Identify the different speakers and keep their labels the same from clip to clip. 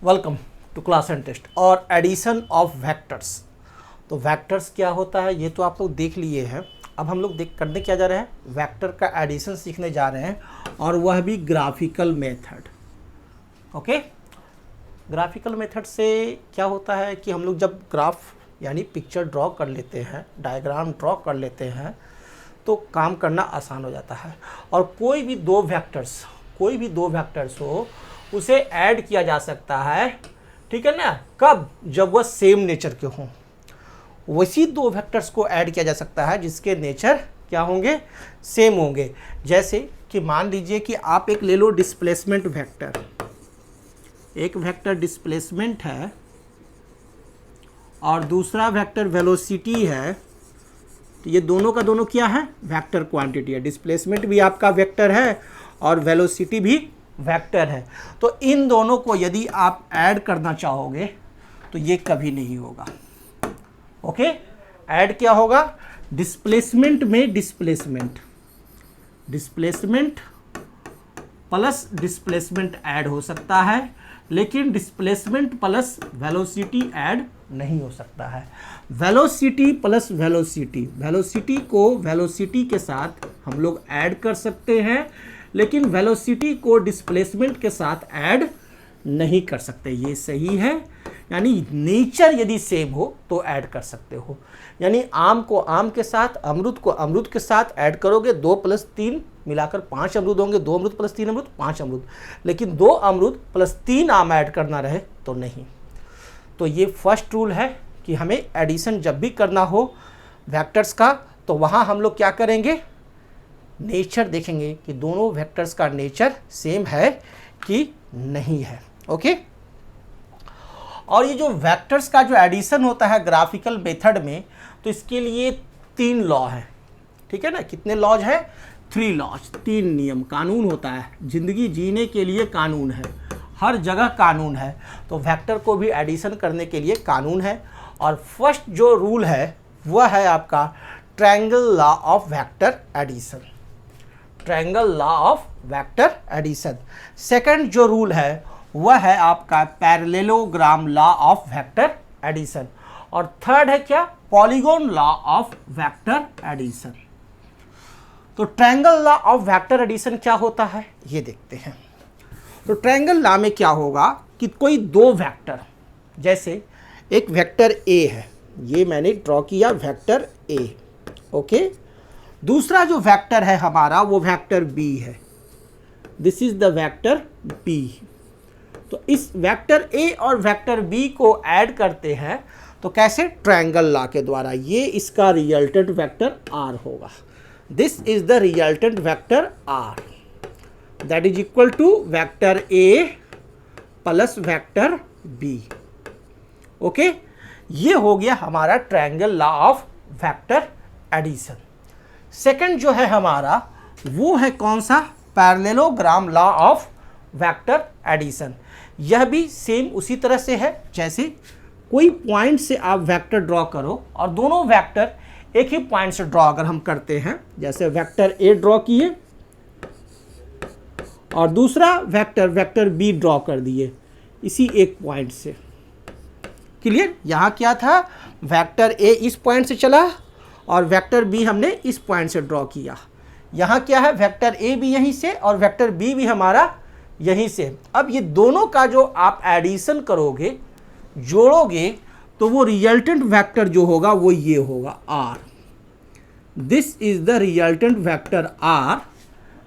Speaker 1: Welcome to class and test और addition of vectors. तो vectors क्या होता है ये तो आप लोग देख लिए हैं। अब हम लोग करने क्या जा रहे हैं, वेक्टर का एडिशन सीखने जा रहे हैं और वह भी graphical method. Okay, graphical method से क्या होता है कि हम लोग जब ग्राफ यानी पिक्चर ड्रॉ कर लेते हैं, डायग्राम ड्रॉ कर लेते हैं तो काम करना आसान हो जाता है। और कोई भी दो वेक्टर्स हो उसे ऐड किया जा सकता है, ठीक है ना। कब? जब वह सेम नेचर के हों। वैसी दो वेक्टर्स को ऐड किया जा सकता है जिसके नेचर क्या होंगे, सेम होंगे। जैसे कि मान लीजिए कि आप एक ले लो डिस्प्लेसमेंट वेक्टर, एक वेक्टर डिस्प्लेसमेंट है और दूसरा वेक्टर वेलोसिटी है। तो ये दोनों का दोनों क्या है, वेक्टर क्वांटिटी है। डिस्प्लेसमेंट भी आपका वेक्टर है और वेलोसिटी भी वेक्टर है। तो इन दोनों को यदि आप ऐड करना चाहोगे तो ये कभी नहीं होगा। ओके, ऐड क्या होगा, डिस्प्लेसमेंट में डिस्प्लेसमेंट प्लस डिस्प्लेसमेंट ऐड हो सकता है, लेकिन डिस्प्लेसमेंट प्लस वेलोसिटी ऐड नहीं हो सकता है। वेलोसिटी प्लस वेलोसिटी को वेलोसिटी के साथ हम लोग ऐड कर सकते हैं, लेकिन वेलोसिटी को डिस्प्लेसमेंट के साथ ऐड नहीं कर सकते। ये सही है, यानी नेचर यदि सेम हो तो ऐड कर सकते हो। यानी आम को आम के साथ, अमरूद को अमरूद के साथ ऐड करोगे, 2 + 3 मिलाकर 5 अमरूद होंगे। 2 अमरूद + 3 अमरूद 5 अमरूद। लेकिन 2 अमरूद + 3 आम ऐड करना रहे तो नहीं। तो ये फर्स्ट रूल है कि हमें एडिशन जब भी करना हो वेक्टर्स का तो वहाँ हम लोग क्या करेंगे, नेचर देखेंगे कि दोनों वेक्टर्स का नेचर सेम है कि नहीं है। ओके, और ये जो वेक्टर्स का जो एडिशन होता है ग्राफिकल मेथड में, तो इसके लिए 3 लॉ है, ठीक है ना। कितने लॉज है, 3 लॉज, 3 नियम, कानून होता है। जिंदगी जीने के लिए कानून है, हर जगह कानून है। तो वेक्टर को भी एडिशन करने के लिए कानून है। और फर्स्ट जो रूल है वह है आपका triangle law of vector addition, triangle law of vector addition. Second जो रूल है वह है आपका parallelogram law of vector addition. और थर्ड है क्या, polygon law of vector addition. तो triangle law of vector addition क्या होता है ये देखते हैं। तो ट्रायंगल लॉ में क्या होगा कि कोई दो वेक्टर, जैसे एक वेक्टर ए है, ये मैंने ड्रॉ किया वेक्टर ए, ओके। दूसरा जो वेक्टर है हमारा वो वेक्टर बी है, this is the vector B. तो इस वेक्टर ए और वेक्टर बी को ऐड करते हैं तो कैसे, ट्रायंगल लॉ के द्वारा। ये इसका रिजल्टेंट वेक्टर आर होगा, this is the resultant vector R, that is equal to vector A plus vector B. Okay, ये हो गया हमारा triangle law of vector addition. Second जो है हमारा वो है कौन सा, parallelogram law of vector addition. यह भी सेम उसी तरह से है, जैसे कोई पॉइंट से आप वेक्टर ड्रॉ करो और दोनों वेक्टर एक ही पॉइंट से ड्रॉ अगर हम करते हैं, जैसे वेक्टर ए ड्रॉ किए और दूसरा वेक्टर बी ड्रॉ कर दिए इसी एक पॉइंट से। क्लियर, यहाँ क्या था, वेक्टर ए इस पॉइंट से चला और वेक्टर बी हमने इस पॉइंट से ड्रॉ किया। यहाँ क्या है, वेक्टर ए भी यहीं से और वेक्टर बी भी हमारा यहीं से। अब ये दोनों का जो आप एडिशन करोगे, जोड़ोगे, तो वो रिजल्टेंट वेक्टर जो होगा वो ये होगा R. This is the resultant vector R,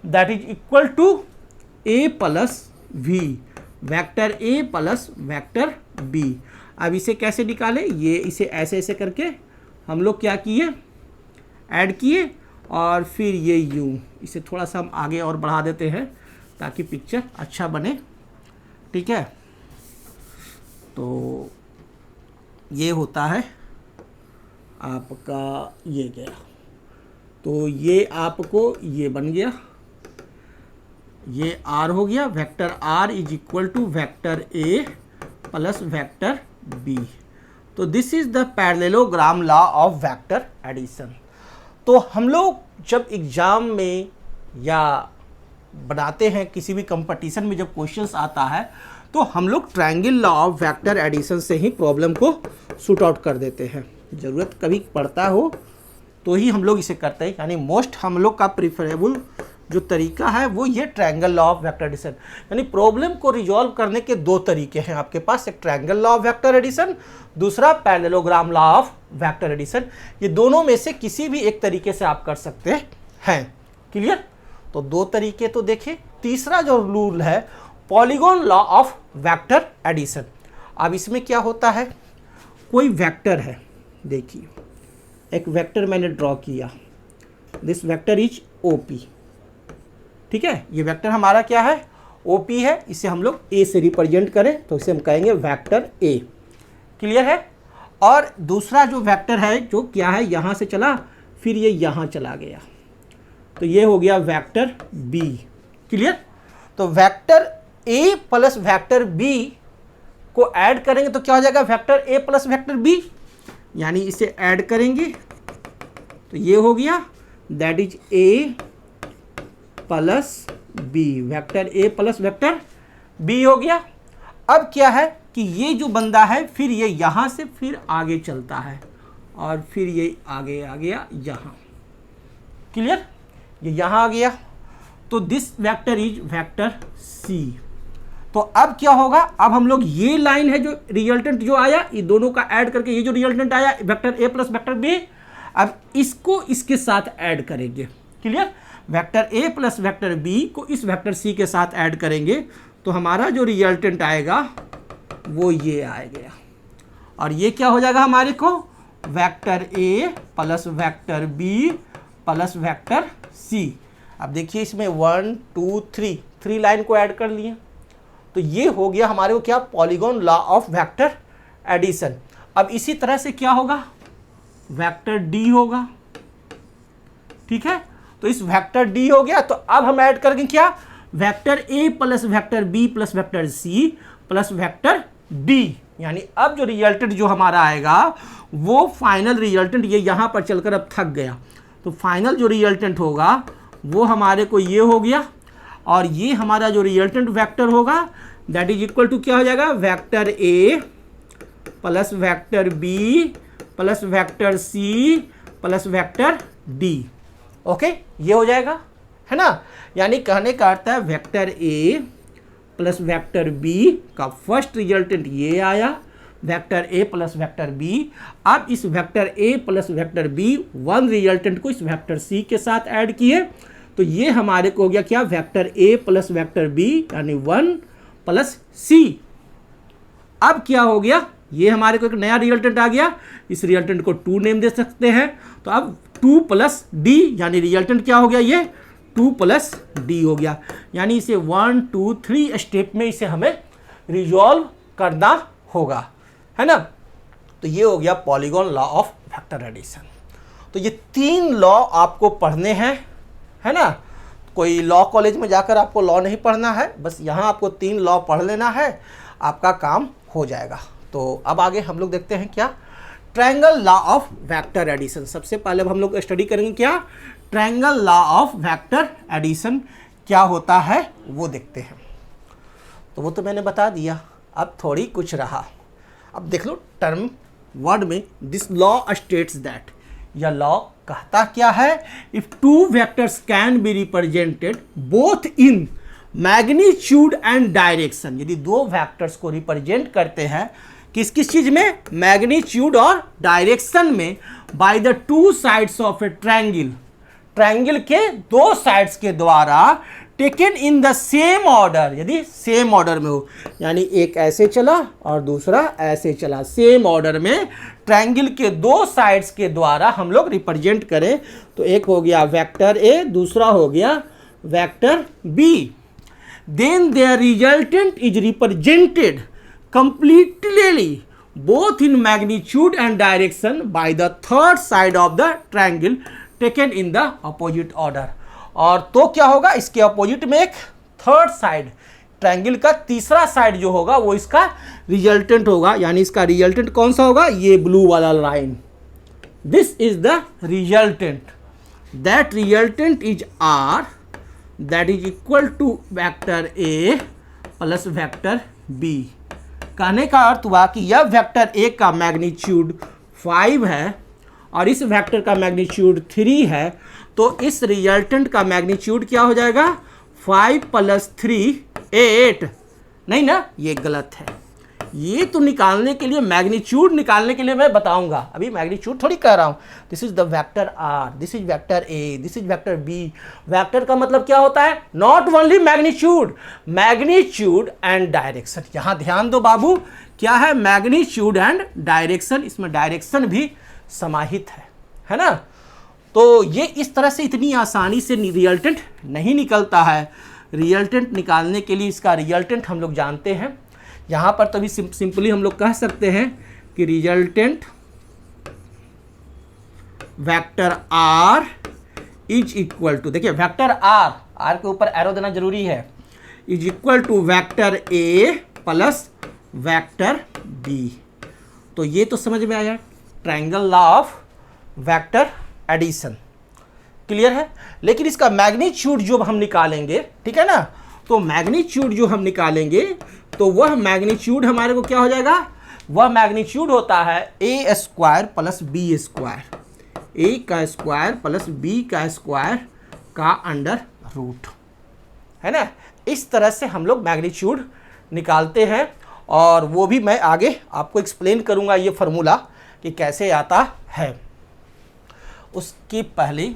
Speaker 1: that is equal to A plus B, vector A plus vector B. अब इसे कैसे निकालें, ये इसे ऐसे ऐसे करके हम लोग क्या किए, ऐड किए और फिर ये यूं, इसे थोड़ा सा हम आगे और बढ़ा देते हैं ताकि पिक्चर अच्छा बने, ठीक है। तो ये होता है आपका, ये गया, तो ये आपको ये बन गया, ये आर हो गया, vector R is equal to vector A plus vector B. तो this is the parallelogram law of vector addition. तो हम लोग जब एग्जाम में या बनाते हैं किसी भी कंपटीशन में, जब क्वेश्चंस आता है तो हम लोग triangle law of vector addition से ही प्रॉब्लम को शूट आउट कर देते हैं। ज़रूरत कभी पड़ता हो तो ही हम लोग इसे करते हैं, यानी मोस्ट हम लोग का प्रिफरेबल जो तरीका है वो ये triangle law of vector addition. यानी प्रॉब्लम को रिजॉल्व करने के दो तरीके हैं आपके पास, एक triangle law of vector addition, दूसरा parallelogram law of vector addition. ये दोनों में से किसी भी एक तरीके से आप कर सकते हैं। क्लियर? तो दो तरीके तो देखें। तीसरा जो रूल है polygon law of vector addition. अब इसमें क्या होता है, कोई वेक्टर है, देखिए एक वेक्टर मैंने ड्रॉ किया, दिस वेक्टर इज OP, ठीक है। ये वेक्टर हमारा क्या है, OP है। इसे हम लोग A से रिप्रेजेंट करें तो इसे हम कहेंगे वेक्टर A। क्लियर है? और दूसरा जो वेक्टर है जो क्या है, यहाँ से चला फिर ये यहाँ चला गया, तो ये हो गया वेक्टर B। क्लियर? तो vector A plus vector B को ऐड करेंगे तो क्या हो जाएगा, vector A plus vector B, यानी इसे ऐड करेंगे तो ये हो गया, that is A plus B, vector A plus vector B हो गया। अब क्या है कि ये जो बंदा है फिर ये यहाँ से फिर आगे चलता है और फिर ये आगे आ गया यहाँ। क्लियर? ये यहाँ आ गया, तो this vector is vector C। तो अब क्या होगा, अब हम लोग ये लाइन है जो रिजल्टेंट जो आया, ये दोनों का ऐड करके ये जो रिजल्टेंट आया vector A plus vector B, अब इसको इसके साथ ऐड करेंगे। Clear? Vector A plus vector B को इस वेक्टर C के साथ ऐड करेंगे तो हमारा जो रिजल्टेंट आएगा वो ये आएगा, और ये क्या हो जाएगा हमारे को, vector A plus vector B plus vector C। अब देखिए इसमें 1 2 3 लाइन को ऐड कर लिए, तो ये हो गया हमारे को क्या, polygon law of vector addition. अब इसी तरह से क्या होगा, वेक्टर D होगा। ठीक है, तो इस वेक्टर D हो गया, तो अब हम ऐड करेंगे क्या, vector A plus vector B plus vector C plus vector D, यानी अब जो रिजल्टेंट जो हमारा आएगा वो फाइनल रिजल्टेंट, ये यहाँ पर चलकर अब थक गया, तो फाइनल जो रिजल्टेंट होगा वो हमारे को ये हो गया, और ये हमारा जो रिजल्टेंट वेक्टर होगा दैट इज इक्वल टू क्या हो जाएगा, vector A plus vector B plus vector C plus vector D। Okay, ये हो जाएगा, है ना। यानी कहने का अर्थ है vector A plus vector B का फर्स्ट रिजल्टेंट ये आया, vector A plus vector B। अब इस vector A plus vector B one resultant को इस वेक्टर C के साथ ऐड किए, तो ये हमारे को हो गया क्या, vector A plus vector B, यानी 1 प्लस C। अब क्या हो गया, ये हमारे को एक नया रिजल्टेंट आ गया, इस रिजल्टेंट को 2 नेम दे सकते हैं, तो अब 2 प्लस D, यानी रिजल्टेंट क्या हो गया, ये 2 प्लस D हो गया। यानी इसे 1 2 3 स्टेप में इसे हमें रिजॉल्व करना होगा, है ना। तो ये हो गया polygon law of vector addition. तो ये 3 लॉ आपको पढ़ने हैं, है ना। कोई लॉ कॉलेज में जाकर आपको लॉ नहीं पढ़ना है, बस यहाँ आपको 3 लॉ पढ़ लेना है, आपका काम हो जाएगा। तो अब आगे हम लोग देखते हैं क्या, triangle law of vector addition. सबसे पहले हम लोग स्टडी करेंगे क्या, triangle law of vector addition क्या होता है वो देखते हैं। तो वो तो मैंने बता दिया, अब थोड़ी कुछ रहा। अब देख लो टर्म वर्ड में, दिस लॉ स्टेट्स दैट, यह लॉ कहता क्या है, if 2 vectors can be represented both in magnitude and direction, यदि 2 वेक्टर्स को रिप्रेजेंट करते हैं किस किस चीज में, मैग्नीट्यूड और डायरेक्शन में, by the 2 sides of A triangle, triangle के 2 साइड्स के द्वारा, taken in the same order, यदि सेम ऑर्डर में हो, यानी एक ऐसे चला और दूसरा ऐसे चला, सेम ऑर्डर में ट्रायंगल के 2 साइड्स के द्वारा हम लोग रिप्रेजेंट करें, तो एक हो गया वेक्टर A, दूसरा हो गया vector B, then there resultant is represented completely both in magnitude and direction by the third side of the triangle taken in the opposite order। और तो क्या होगा, इसके अपोजिट में एक थर्ड साइड, ट्रायंगल का तीसरा साइड जो होगा वो इसका रिजल्टेंट होगा, यानी इसका रिजल्टेंट कौन सा होगा, ये ब्लू वाला line, this is the resultant, that resultant is R that is equal to vector A plus vector B. कहने का अर्थ हुआ कि यह वेक्टर ए का मैग्नीट्यूड 5 है और इस वेक्टर का मैग्नीट्यूड 3 है, तो इस रिजल्टेंट का मैग्नीट्यूड क्या हो जाएगा? 5 + 3 8। नहीं ना, ये गलत है। ये तो निकालने के लिए, मैग्नीट्यूड निकालने के लिए मैं बताऊंगा, अभी मैग्नीट्यूड थोड़ी कह रहा हूं। This is the vector R, this is vector A, this is vector B. Vector का मतलब क्या होता है? Not only magnitude, magnitude and direction. यहां ध्यान दो बाबू, क्या है? Magnitude and direction. इसमें डायरेक्शन भी समाहित है ना। तो ये इस तरह से इतनी आसानी से रिजल्टेंट नहीं निकलता है। रिजल्टेंट निकालने के लिए इसका रिजल्टेंट हम लोग जानते हैं। यहाँ पर तभी सिंपली हम लोग कह सकते हैं कि resultant vector R is equal to, देखिए वेक्टर आर के ऊपर एरो देना जरूरी है, is equal to vector A plus vector B. तो ये तो समझ में आया, triangle law of vector addition. Clear है? लेकिन इसका मैग्नीट्यूड जो हम निकालेंगे, ठीक है ना, तो मैग्नीट्यूड जो हम निकालेंगे तो वह मैग्नीट्यूड हमारे को क्या हो जाएगा? वह मैग्नीट्यूड होता है ए स्क्वायर प्लस बी स्क्वायर, ए का स्क्वायर प्लस बी का स्क्वायर का अंडर रूट, है ना। इस तरह से हम लोग मैग्नीट्यूड निकालते हैं और वो भी मैं आगे आपको एक्सप्लेन करूंगा ये फार्मूला कि कैसे आता है। उसके पहले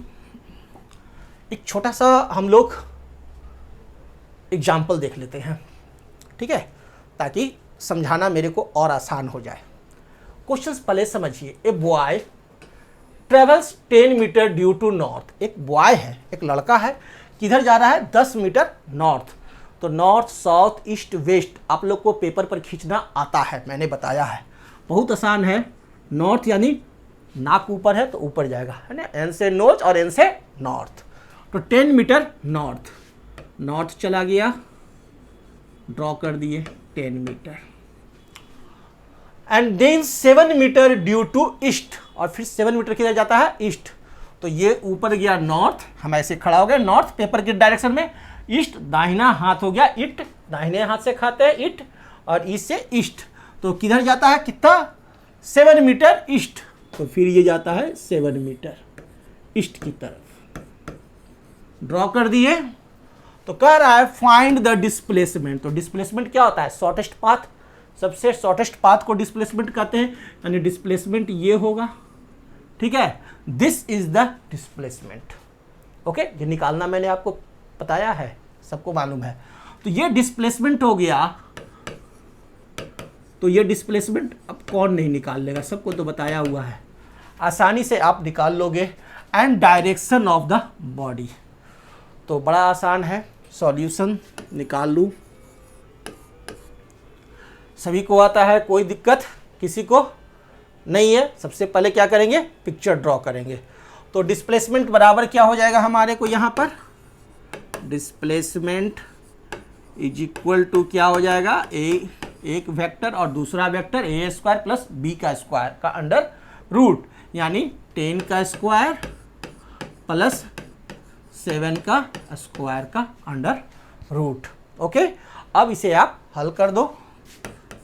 Speaker 1: एक छोटा सा हम लोग एग्जाम्पल देख लेते हैं, ठीक है, ताकि समझाना मेरे को और आसान हो जाए। क्वेश्चंस पहले समझिए। A boy travels 10 metre due to north. एक बॉय है, एक लड़का है, किधर जा रहा है? 10 मीटर नॉर्थ। तो नॉर्थ, साउथ, ईस्ट, वेस्ट आप लोग को पेपर पर खींचना आता है, मैंने बताया है, बहुत आसान है। नॉर्थ यानी नाक ऊपर है तो ऊपर जाएगा, है ना, एन से नोज और एन से नॉर्थ। तो 10 मीटर नॉर्थ, नॉर्थ चला गया, ड्रॉ कर दिए 10 metre, and then 7 metre due to east, और फिर 7 मीटर किधर जाता है? ईस्ट। तो ये ऊपर गया नॉर्थ, हम ऐसे खड़ा हो गए नॉर्थ पेपर के डायरेक्शन में, ईस्ट दाहिना हाथ हो गया ईट, दाहिने हाथ से खाते हैं ईट, और ईस्ट से ईस्ट, तो किधर जाता है? कितना? 7 मीटर ईस्ट। तो फिर ये जाता है 7 मीटर ईस्ट की तरफ, ड्रॉ कर दिए। तो कह रहा है फाइंड द डिस्प्लेसमेंट। तो डिस्प्लेसमेंट क्या होता है? शॉर्टेस्ट पाथ, सबसे शॉर्टेस्ट पाथ को डिस्प्लेसमेंट कहते हैं, यानी डिस्प्लेसमेंट ये होगा, ठीक है। This is the displacement, okay. ये निकालना मैंने आपको बताया है, सबको मालूम है। तो ये डिस्प्लेसमेंट हो गया। तो ये डिस्प्लेसमेंट अब कौन नहीं निकाल लेगा, सबको तो बताया हुआ है, आसानी से आप निकाल लोगे। And direction of the body, तो बड़ा आसान है, सॉल्यूशन निकाल लूँ, सभी को आता है, कोई दिक्कत किसी को नहीं है। सबसे पहले क्या करेंगे? पिक्चर ड्रॉ करेंगे। तो डिस्प्लेसमेंट बराबर क्या हो जाएगा हमारे को यहाँ पर? डिस्प्लेसमेंट इज इक्वल टू क्या हो जाएगा? एक वेक्टर और दूसरा vector A square plus B का स्क्वायर का अंडर रूट, यानी 10 का स्क्वायर प्लस 7 का स्क्वायर का अंडर रूट, ओके। अब इसे आप हल कर दो,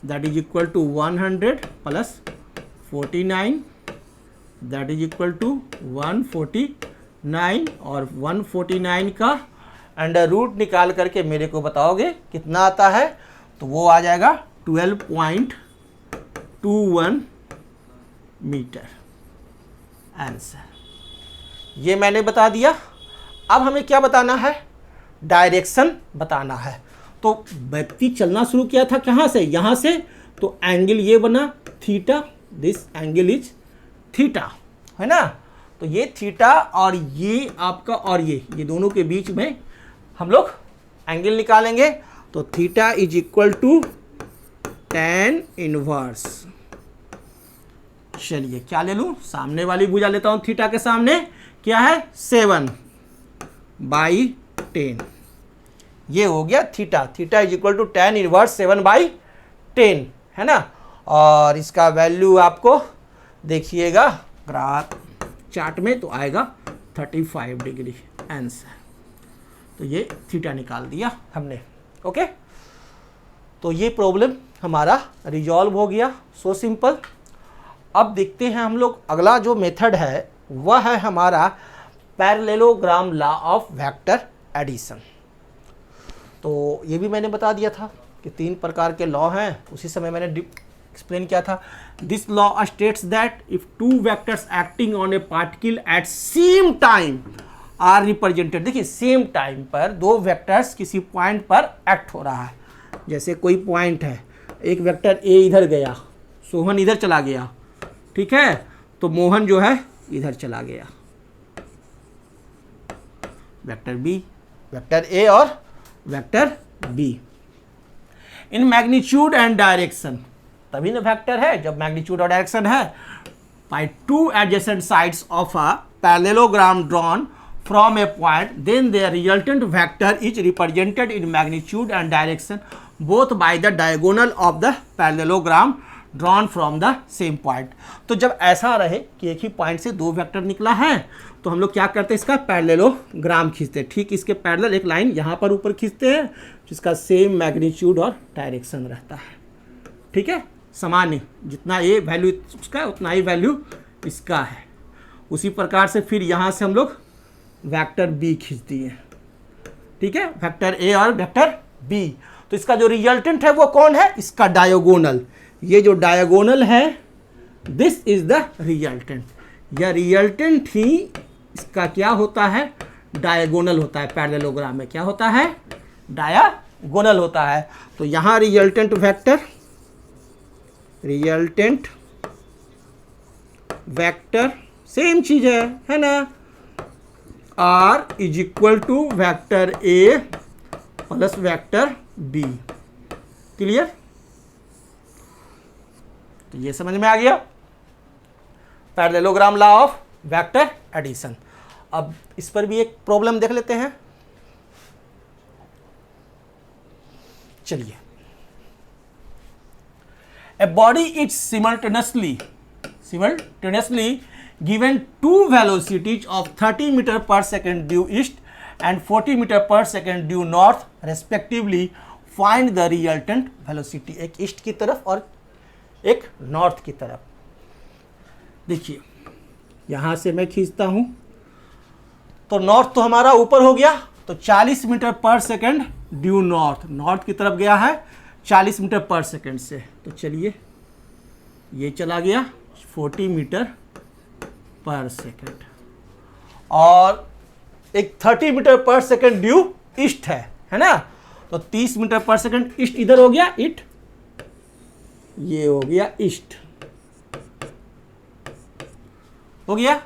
Speaker 1: that is equal to 100 plus 49, that is equal to 149, और 149 का अंडर रूट निकाल करके मेरे को बताओगे कितना आता है? तो वो आ जाएगा 12.21 मीटर आंसर। ये मैंने बता दिया। अब हमें क्या बताना है? डायरेक्शन बताना है। तो व्यक्ति चलना शुरू किया था कहाँ से? यहाँ से। तो एंगल ये बना theta, this angle is theta, है ना। तो ये थीटा और ये आपका और ये दोनों के बीच में हम लोग एंगल निकालेंगे। तो theta is equal to tan inverse, चलिए क्या ले लूँ? सामने वाली भुजा लेता हूँ, थीटा के सामने क्या है? 7/10, ये हो गया theta. Theta is equal to tan inverse 7/10, है ना। और इसका वैल्यू आपको देखिएगा ग्राफ चार्ट में तो आएगा 35 डिग्री आंसर। तो ये थीटा निकाल दिया हमने। ओके, तो ये प्रॉब्लम हमारा रिजॉल्व हो गया। So simple. अब देखते हैं हम लोग अगला जो मेथड है वह है हमारा parallelogram law of vector addition. तो ये भी मैंने बता दिया था कि 3 प्रकार के लॉ हैं, उसी समय मैंने एक्सप्लेन किया था। This law states that if 2 vectors acting on a particle at same time are represented. देखिए सेम टाइम पर 2 वेक्टर्स किसी पॉइंट पर एक्ट हो रहा है। जैसे कोई पॉइंट है, एक वेक्टर ए इधर गया, सोहन इधर चला गया, ठीक है, तो मोहन जो है इधर चला गया। वेक्टर बी, वेक्टर ए और vector B in magnitude and direction. तभी ना वेक्टर है जब मैग्नीट्यूड और डायरेक्शन है। By 2 adjacent sides of a parallelogram drawn from a point, then their resultant vector is represented in magnitude and direction both by the diagonal of the parallelogram drawn from the same point। तो जब ऐसा रहे कि एक ही point से 2 vector निकला है तो हम लोग क्या करते हैं, इसका पैरेललोग्राम खींचते हैं। ठीक इसके पैरेलल एक लाइन यहाँ पर ऊपर खींचते हैं जिसका सेम मैग्नीट्यूड और डायरेक्शन रहता है। ठीक है, सामान्य जितना ए वैल्यू उसका है उतना ही वैल्यू इसका है। उसी प्रकार से फिर यहाँ से हम लोग वेक्टर बी खींच दिए। ठीक है, वेक्टर ए और वेक्टर बी। तो इसका जो रिजल्टेंट है वो कौन है, इसका डायगोनल। ये जो डायगोनल है दिस इज द रिजल्टेंट। यह रिजल्टेंट ही इसका क्या होता है, डायगोनल होता है। पैरेललोग्राम में क्या होता है, डायगोनल होता है। तो यहाँ resultant vector, resultant vector same चीज है ना, R is equal to vector A plus vector B। Clear? तो ये समझ में आ गया parallelogram law of vector addition. अब इस पर भी एक प्रॉब्लम देख लेते हैं। चलिए, a body is simultaneously given 2 velocities of 30 meter per second due east and 40 meter per second due north respectively, find the resultant velocity। एक ईस्ट की तरफ और एक नॉर्थ की तरफ। देखिए यहां से मैं खींचता हूं तो नॉर्थ तो हमारा ऊपर हो गया, तो 40 metre per second due north की तरफ गया है 40 मीटर पर सेकेंड से। तो चलिए ये चला गया 40 मीटर पर सेकेंड, और एक 30 metre per second due east है ना, तो 30 मीटर पर सेकेंड ईस्ट इधर हो गया, इट ये हो गया ईस्ट हो गया,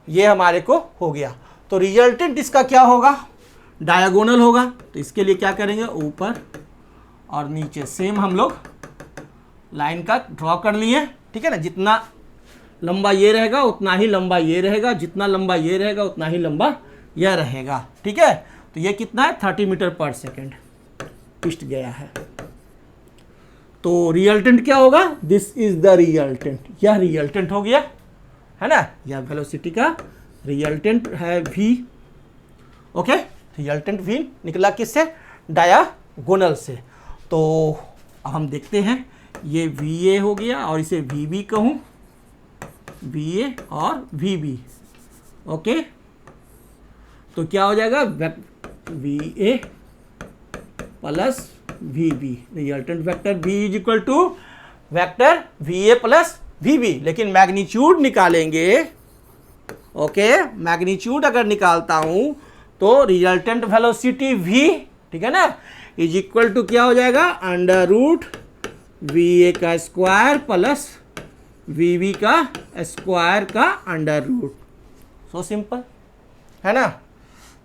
Speaker 1: ये हमारे को हो गया। तो रिजल्टेंट इसका क्या होगा, डायगोनल होगा। तो इसके लिए क्या करेंगे, ऊपर और नीचे सेम हम लोग लाइन का ड्रॉ कर लिए। ठीक है ना, जितना लंबा ये रहेगा उतना ही लंबा ये रहेगा, जितना लंबा ये रहेगा उतना ही लंबा यह रहेगा। ठीक है, तो ये कितना है 30 मीटर पर सेकेंड ईस्ट गया है। तो रिजल्टेंट क्या होगा, दिस इज द रिजल्टेंट। यह रिजल्टेंट हो गया है ना, यह वेलोसिटी का रिजल्टेंट है v। ओके, रिजल्टेंट v निकला किससे, डायगोनल से। तो अब हम देखते हैं, ये va हो गया और इसे vb कहूं, va और vb। ओके, तो क्या हो जाएगा, va plus vb। Resultant vector v is equal to vector va plus vb। लेकिन मैग्नीट्यूड निकालेंगे, ओके, मैग्नीट्यूड अगर निकालता हूं तो रिजल्टेंट वेलोसिटी v, ठीक है ना, इज इक्वल टू क्या हो जाएगा, अंडर रूट va का स्क्वायर प्लस vb का स्क्वायर का अंडर रूट। सो सिंपल है ना,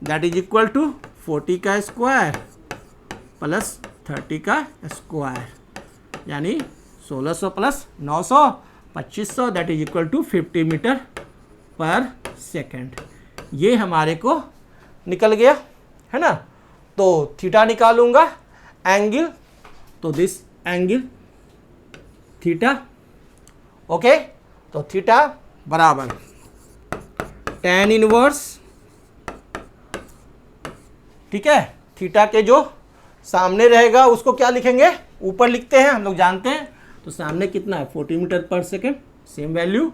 Speaker 1: दैट इज इक्वल टू 40 का स्क्वायर प्लस 30 का स्क्वायर, यानी 1600 plus 900 2500, that is equal to 50 metre per second. ये हमारे को निकल गया है ना। तो थीटा निकालूंगा, एंगल, तो दिस एंगल थीटा। ओके, तो थीटा बराबर tan इनवर्स ठीक है, थीटा के जो सामने रहेगा उसको क्या लिखेंगे, ऊपर लिखते हैं, हम लोग जानते हैं। तो सामने कितना है 40 metre per second, same value,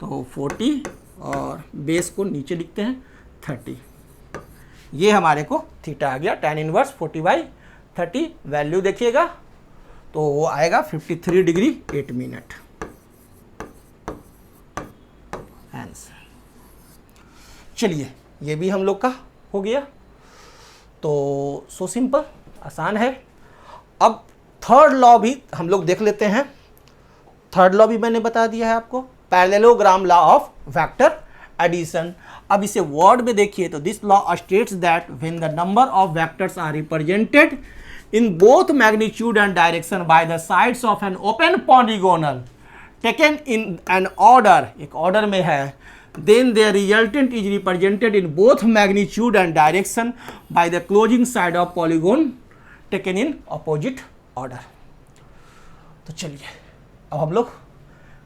Speaker 1: तो 40 और बेस को नीचे लिखते हैं 30। ये हमारे को थीटा आ गया, tan इनवर्स 40/30। वैल्यू देखिएगा तो वो आएगा 53 डिग्री 8 मिनट आंसर। चलिए ये भी हम लोग का हो गया। तो सो सिंपल, आसान है। अब थर्ड लॉ भी हम लोग देख लेते हैं। थर्ड लॉ भी मैंने बता दिया है आपको, parallelogram law of vector addition. अब इसे वर्ड में देखिए तो this law states that when the number of vectors are represented in both magnitude and direction by the sides of an open polygonal taken in an order, एक order में है, then their resultant is represented in both magnitude and direction by the closing side of polygon taken in opposite order। तो चलिए अब हम लोग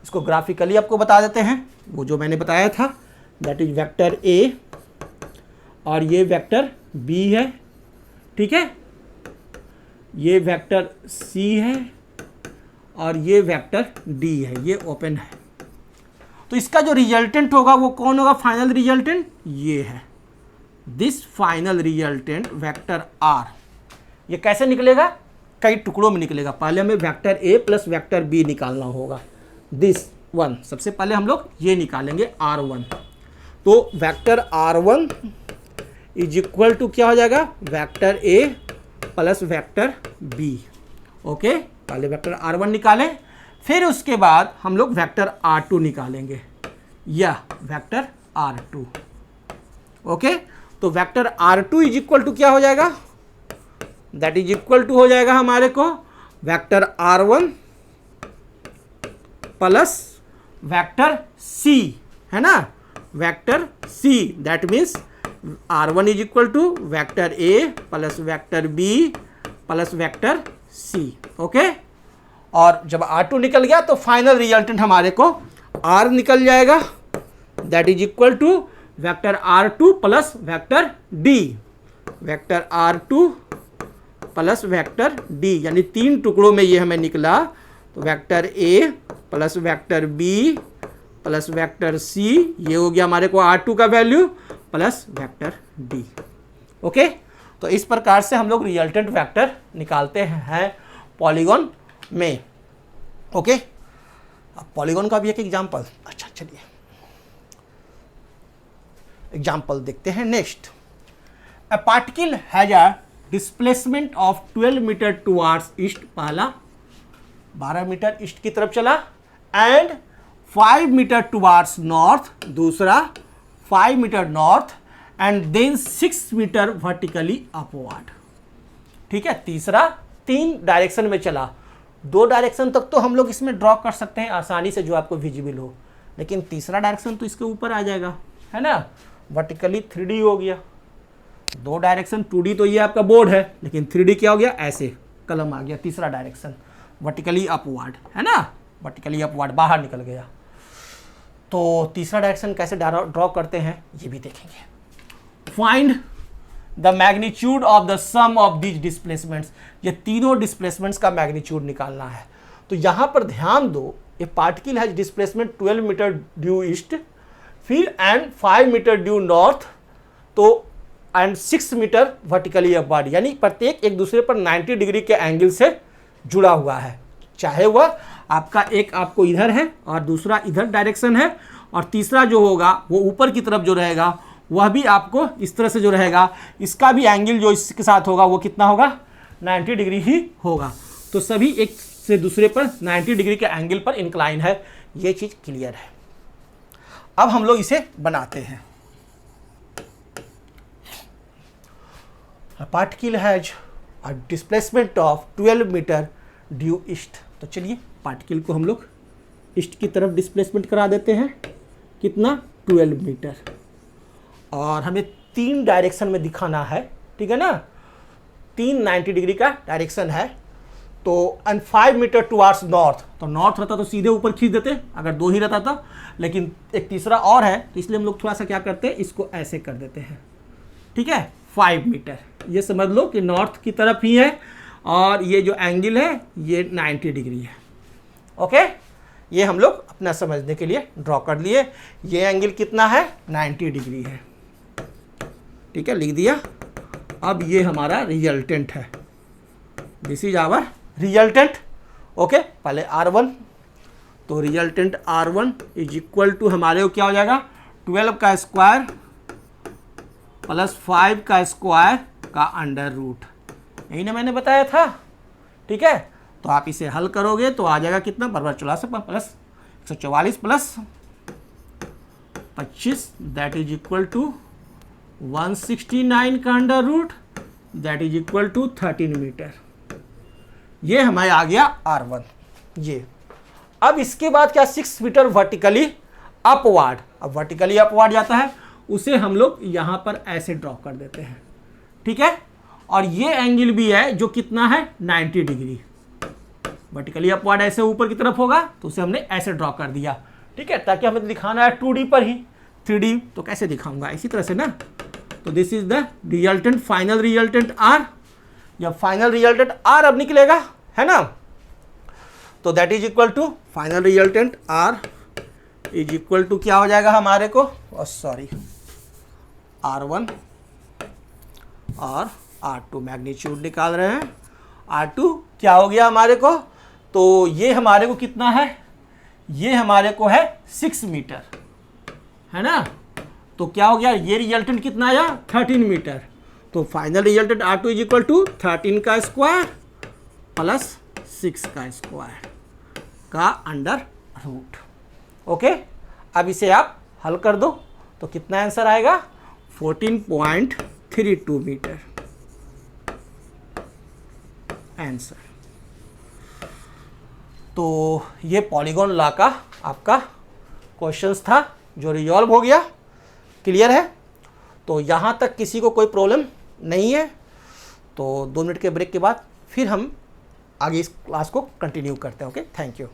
Speaker 1: इसको graphically आपको बता देते हैं। वो जो मैंने बताया था दैट इज वेक्टर ए और ये वेक्टर बी है, ठीक है, ये वेक्टर सी है और ये वेक्टर डी है, ये ओपन है। तो इसका जो रिजल्टेंट होगा वो कौन होगा, फाइनल रिजल्टेंट ये है, this final resultant vector R. ये कैसे निकलेगा, कई टुकड़ों में निकलेगा। पहले हमें vector A plus vector B निकालना होगा, दिस वन। सबसे पहले हम लोग ये निकालेंगे R1। तो vector R1 is equal to क्या हो जाएगा, vector A plus vector B. Okay, पहले वेक्टर R1 निकालें, फिर उसके बाद हम लोग वेक्टर R2 निकालेंगे या वेक्टर R2। ओके, तो vector R2 is equal to क्या हो जाएगा, दैट इज इक्वल टू हो जाएगा हमारे को vector R1 plus vector C, है ना, vector C, that means R1 is equal to vector A plus vector B plus vector C। Okay, और जब R2 निकल गया तो फाइनल रिजल्टेंट हमारे को R निकल जाएगा, that is equal to vector R2 plus vector D, vector R2 plus vector D, यानी तीन टुकड़ों में ये हमें निकला। तो vector A plus vector B plus vector C, ये हो गया हमारे को R2 का value plus vector D। Okay, तो इस प्रकार से हम लोग रिजल्टेंट वेक्टर निकालते हैं पॉलीगॉन में। ओके, अब पॉलीगॉन का भी एक एग्जांपल, अच्छा चलिए एग्जांपल देखते हैं। Next, a particle has a displacement of 12 metre towards east, पहला 12 मीटर ईस्ट की तरफ चला, एंड 5 मीटर टुवार्ड्स नॉर्थ, दूसरा 5 metre north, and then 6 metre vertically upward. ठीक है, तीसरा 3 डायरेक्शन में चला। 2 डायरेक्शन तक तो हम लोग इसमें ड्रॉ कर सकते हैं आसानी से जो आपको विजिबल हो, लेकिन तीसरा डायरेक्शन तो इसके ऊपर आ जाएगा, है ना, वर्टिकली 3D हो गया। 2 डायरेक्शन 2D तो ये आपका बोर्ड है, लेकिन 3D क्या हो गया, ऐसे कलम आ गया। तीसरा डायरेक्शन वर्टिकली अपवर्ड, है ना, वर्टिकली अपवर्ड बाहर निकल गया। तो तीसरा डायरेक्शन कैसे ड्रॉ करते हैं ये भी देखेंगे। Find the magnitude of the sum of these displacements, ये तीनों डिस्प्लेसमेंट्स का मैग्नीट्यूड निकालना है। तो यहाँ पर ध्यान दो, a particle has displacement 12 metre due east, फिर एंड 5 मीटर ड्यू नॉर्थ, तो एंड 6 मीटर वर्टिकली अपवर्ड, यानी प्रत्येक एक दूसरे पर 90 डिग्री के एंगल से जुड़ा हुआ है। चाहे वह आपका एक आपको इधर है और दूसरा इधर डायरेक्शन है, और तीसरा जो होगा वो ऊपर की तरफ जो रहेगा वह भी आपको इस तरह से जो रहेगा, इसका भी एंगल जो इसके साथ होगा वो कितना होगा, 90 डिग्री ही होगा। तो सभी एक से दूसरे पर 90 डिग्री के एंगल पर इंक्लाइन है, ये चीज़ क्लियर है। अब हम लोग इसे बनाते हैं। Particle has a displacement of 12 metre due east. तो चलिए पार्टिकल को हम लोग ईस्ट की तरफ डिस्प्लेसमेंट करा देते हैं, कितना, 12 मीटर, और हमें 3 डायरेक्शन में दिखाना है, ठीक है ना, 3 90 डिग्री का डायरेक्शन है। तो एंड 5 मीटर टुवार्ड्स नॉर्थ, तो नॉर्थ रहता तो सीधे ऊपर खींच देते अगर 2 ही रहता था, लेकिन एक तीसरा और है, तो इसलिए हम लोग थोड़ा सा क्या करते हैं, इसको ऐसे कर देते हैं, ठीक है। 5 मीटर। ये समझ लो कि नॉर्थ की तरफ ही है और ये जो एंगल है ये 90 डिग्री है। ओके, ये हम लोग अपना समझने के लिए ड्रॉ कर लिए। ये एंगल कितना है, 90 डिग्री है। ठीक है, लिख दिया। अब ये हमारा रिजल्टेंट है, this is our resultant. Okay, पहले R1, तो resultant R1 is equal to हमारे को क्या हो जाएगा, 12 का स्क्वायर प्लस 5 का स्क्वायर का अंडर रूट। यही ना मैंने बताया था। ठीक है, तो आप इसे हल करोगे तो आ जाएगा कितना, बराबर 64 plus 144 plus 25 that is equal to 169 का under root that is equal to 13 metre. ये हमारे आ गया R1। ये अब इसके बाद क्या, 6 मीटर वर्टिकली अपवार्ड। अब वर्टिकली अपवार्ड जाता है, उसे हम लोग यहां पर ऐसे ड्रॉ कर देते हैं। ठीक है, और ये एंगल भी है जो कितना है, 90 डिग्री। वर्टिकली अपवार्ड ऐसे ऊपर की तरफ होगा तो उसे हमने ऐसे ड्रॉ कर दिया। ठीक है, ताकि हमें दिखाना है 2D पर ही, 3D तो कैसे दिखाऊंगा, इसी तरह से ना। तो this is the resultant, final resultant R। जब फाइनल रिजल्टेंट R अब निकलेगा, है ना, तो that is equal to final resultant R is equal to क्या हो जाएगा हमारे को, सॉरी R1 और R2 मैग्नीट्यूड निकाल रहे हैं। R2 क्या हो गया हमारे को, तो ये हमारे को कितना है, ये हमारे को है 6 मीटर, है ना। तो क्या हो गया, ये रिजल्टेंट कितना आया, 13 मीटर। तो final resultant R2 is equal to 13 का स्क्वायर प्लस 6 का स्क्वायर का अंडर रूट। ओके, अब इसे आप हल कर दो तो कितना आंसर आएगा, 14.32 मीटर आंसर। तो ये पॉलीगॉन लॉ का आपका क्वेश्चंस था जो रिजॉल्व हो गया। क्लियर है, तो यहाँ तक किसी को कोई प्रॉब्लम नहीं है। तो 2 मिनट के ब्रेक के बाद फिर हम आगे इस क्लास को कंटिन्यू करते हैं। Okay, thank you.